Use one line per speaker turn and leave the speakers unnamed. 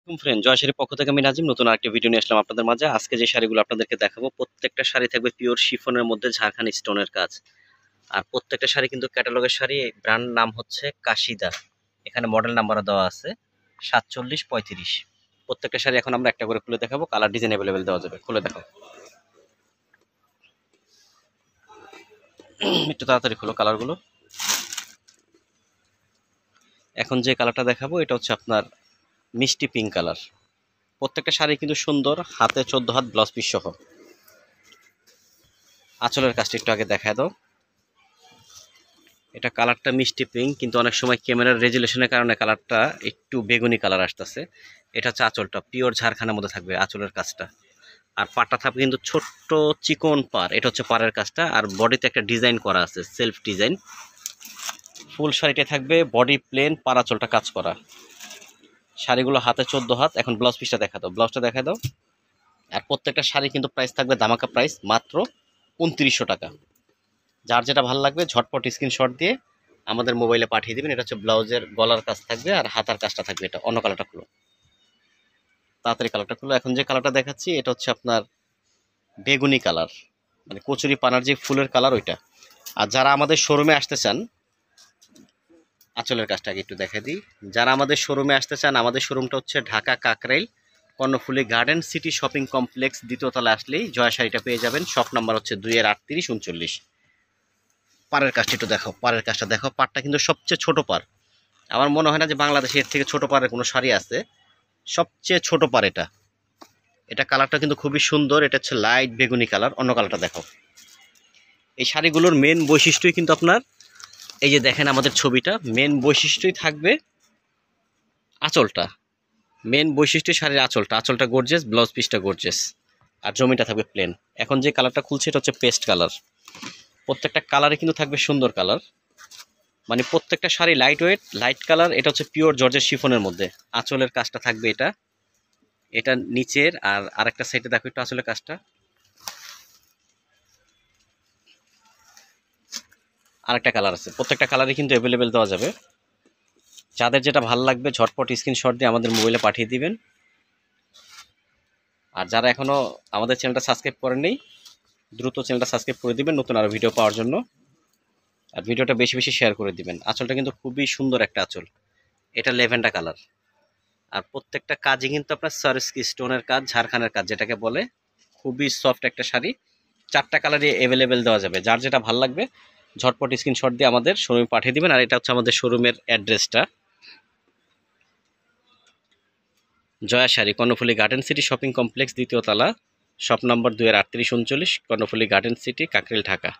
Friend জয় শাড়ির পক্ষ থেকে আমি নাজিম নতুন আরেকটি ভিডিও নিয়ে আসলাম আপনাদের মাঝে। আজকে যে শাড়িগুলো আপনাদেরকে দেখাবো প্রত্যেকটা শাড়ি থাকবে পিওর শিফনের মধ্যে ঝাড়খান্ড স্টোনের কাজ। আর প্রত্যেকটা শাড়ি কিন্তু ক্যাটালগের শাড়ি। ব্র্যান্ড নাম হচ্ছে কাশিদা। এখানে মডেল নাম্বারও দেওয়া আছে 4735। প্রত্যেকটা শাড়ি এখন আমরা একটা করে খুলে দেখাবো, কালার ডিজাইন অ্যাভেলেবেল দেওয়া যাবে। খুলে দেখাও, একটু তাড়াতাড়ি খুলো কালারগুলো। এখন যে কালারটা দেখাবো এটা হচ্ছে আপনার মিষ্টি পিঙ্ক কালার। প্রত্যেকটা শাড়ি কিন্তু সুন্দর, হাতে 14 হাত ব্লাউজ পিস সহ। আঁচলের কাজটা একটু আগে দেখায় দাও। এটা কালারটা মিষ্টি পিঙ্ক, কিন্তু অনেক সময় ক্যামেরার রেজুলেশনের কারণে কালারটা একটু বেগুনি কালার আসতেছে। এটা হচ্ছে আঁচলটা, পিওর ঝাড়খানের মধ্যে থাকবে আঁচলের কাজটা। আর পাটটা থাকবে কিন্তু ছোট্ট চিকন পার, এটা হচ্ছে পাড়ের কাজটা। আর বডিতে একটা ডিজাইন করা আছে, সেলফ ডিজাইন। ফুল শাড়িটা থাকবে বডি প্লেন, পার আঁচলটা কাজ করা। শাড়িগুলো হাতে 14 হাত। এখন ব্লাউজ পিসটা দেখা দাও, ব্লাউজটা দেখা দাও। আর প্রত্যেকটা শাড়ি কিন্তু প্রাইস থাকবে ধামাকা প্রাইস, মাত্র 2900 টাকা। যার যেটা ভালো লাগবে ঝটপট স্ক্রিনশট দিয়ে আমাদের মোবাইলে পাঠিয়ে দিবেন। এটা হচ্ছে ব্লাউজের গলার কাজ থাকবে আর হাতার কাজটা থাকবে। এটা অন্য কালারটা খুলো, তাড়াতাড়ি কালারটা খুলো। এখন যে কালারটা দেখাচ্ছি এটা হচ্ছে আপনার বেগুনি কালার, মানে কচুরি পানার যে ফুলের কালার ওইটা। আর যারা আমাদের শোরুমে আসতে চান, আঁচলের কাজটা আগে একটু দেখা দিই। যারা আমাদের শোরুমে আসতে চান, আমাদের শোরুমটা হচ্ছে Dhaka Kakrail Karnaphuli garden city shopping complex, দ্বিতীয় তলা আসলেই জয়া শাড়িটা পেয়ে যাবেন। শপ নাম্বার হচ্ছে 2-38-39। পাড়ের কাজটা একটু দেখো, পাড়ের কাজটা দেখো। পাড়টা কিন্তু সবচেয়ে ছোট পাড়। আমার মনে হয় না যে বাংলাদেশে এর থেকে ছোট পাড়ের কোনো শাড়ি আছে। সবচেয়ে ছোট পাড় এটা। এটা কালারটা কিন্তু খুবই সুন্দর। এটা হচ্ছে লাইট বেগুনি কালার। অন্য কালারটা দেখো। এই শাড়িগুলোর মেন বৈশিষ্ট্যই কিন্তু আপনার এই যে দেখেন আমাদের ছবিটা, মেন বৈশিষ্ট্যই থাকবে আঁচলটা। মেন বৈশিষ্ট্য শাড়ির আঁচলটা। আঁচলটা গর্জেস, ব্লাউজ পিসটা গর্জেস, আর জমিটা থাকবে প্লেন। এখন যে কালারটা খুলছে এটা হচ্ছে পেস্ট কালার। প্রত্যেকটা কালারে কিন্তু থাকবে সুন্দর কালার, মানে প্রত্যেকটা sari light weight, light colour. এটা হচ্ছে পিওর জর্জের শিফনের মধ্যে। আঁচলের কাজটা থাকবে এটা, এটা নিচের। আর আরেকটা সাইডে দেখো একটু আঁচলের কাজটা। আরেকটা কালার আছে। প্রত্যেকটা কালারই কিন্তু অ্যাভেলেবেল দেওয়া যাবে। যাদের যেটা ভালো লাগবে ঝটপট স্ক্রিনশট দিয়ে আমাদের মোবাইলে পাঠিয়ে দিবেন। আর যারা এখনও আমাদের চ্যানেলটা সাবস্ক্রাইব করেননি, দ্রুত চ্যানেলটা সাবস্ক্রাইব করে দিবেন নতুন আরও ভিডিও পাওয়ার জন্য। আর ভিডিওটা বেশি বেশি শেয়ার করে দিবেন। আঁচলটা কিন্তু খুবই সুন্দর একটা আঁচল। এটা ল্যাভেন্ডার কালার। আর প্রত্যেকটা কাজই কিন্তু আপনার সারস্কি স্টোনের কাজ, ঝাড়খানের কাজ যেটাকে বলে। খুবই সফট একটা শাড়ি। 4টা কালারই অ্যাভেলেবেল দেওয়া যাবে। যার যেটা ভালো লাগবে ঝটপট স্ক্রিনশট দিয়ে আমাদের শোরুমে পাঠিয়ে দিবেন। আর এটা হচ্ছে আমাদের শোরুমের অ্যাড্রেসটা, Joya Sari, Karnaphuli garden city shopping complex, দ্বিতীয় তলা, shop number 2-38-39, Karnaphuli garden city, Kakrail, Dhaka.